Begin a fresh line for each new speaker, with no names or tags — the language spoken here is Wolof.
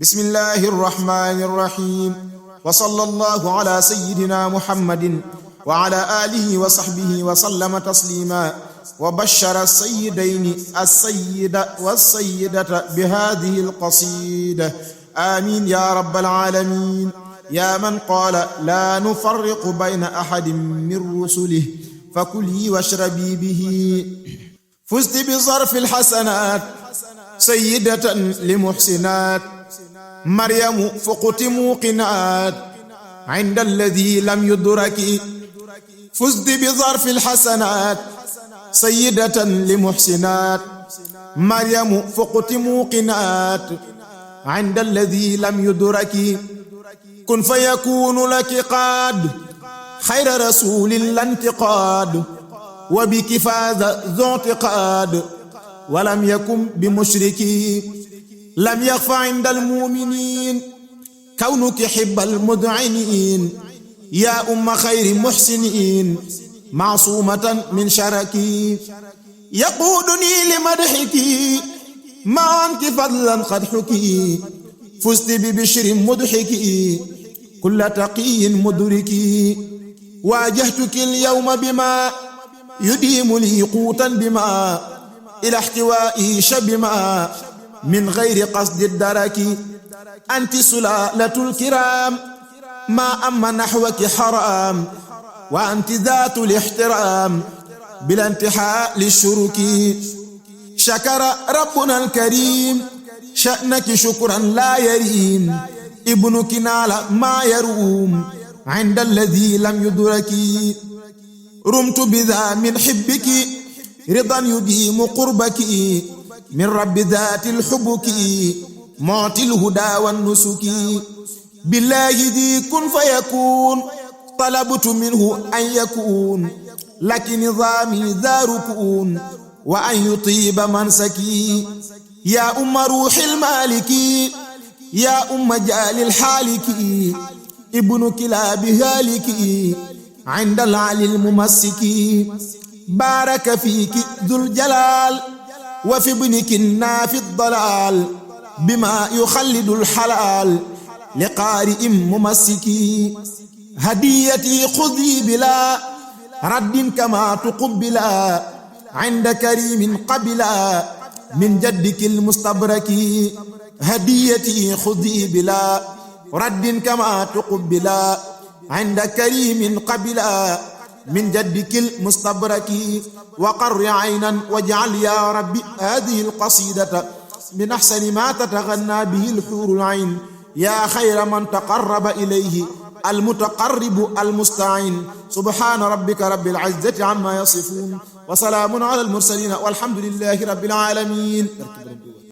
bismillahi irrahmani irrahim wa sallallahu ala sayyidina muhammadin wa ala alihi wa sahbihi wa sallama taslima wa bashara sayyidayni as-sayyida was-sayyidata bi hadhihi al-qasida amin ya rabbal alamin ya man qala la nufarriqu bayna ahadin min rusulihi fakuli washrabi bihi fuzti bi zarfi al-hasanat sayyidatan li muhsinat maryamu fuqti muqinat inda alladhi lam yudraki fuzti bi zarfi alhasanat sayyidatan li muhsinat maryamu fuqti muqinat inda alladhi lam yudraki kun fayakunu laki qad khayra rasulin lantiqad wa biki faza zontiqad wa lam yakun bi mushriki lam yaxfa inda almuminin kawnuki hibbal mud'inin ya umma xayri muhsinin maasumatan min sharaki yaquduni li madhiki ma anki fadlan qad huki fusti bi bishrin mudhiki kulla taqiyin mudriki wajahtuki alyawma bima yudimu li qutan bima ila ihtiwa'i shabima min ghayri qasdi daraki anti sulalatul kiram ma amma nahwaki haram wa anti dhatul ihtiram bila intiha lishuruki shakara rabbuna alkarim sha'naki shukran la yarim ibnuki nala ma yarum inda alladhi lam yudraki rumtu bidha min hibbiki ridan yudimu qurbaki min rabbi dhaatil hubuki mu'til huda wan nusuki billahi di kun fayakun talabtu minhu an yakun laki nizami dharukun wa an yutiba mansaki ya umma ruhil maliki ya umma jalil haliki ibnu kilabi haliki inda al-ali al-mumassiki baraka fiki dhul jalal wa fi ibniki naafi dalaal bima yuxallidu alxalaal li qaari'in mumassiki hadiyati xudi bila raddin kama tuqbila inda karimin qabila min jaddiki almustabraki hadiyati xudi bila raddin kama tuqbila inda karimin qabila min jaddiki almustabraki wa qarri aynan waj'al ya rabbi hadhihi alqasidata min ahsani ma tataghanna bihi alhurul ayn ya khayra man taqarraba ilayhi almutaqarribu almusta'in subhana rabbika rabbil izzati amma yasifun wa salamun ala almursalin walhamdulillahi rabbil alamin.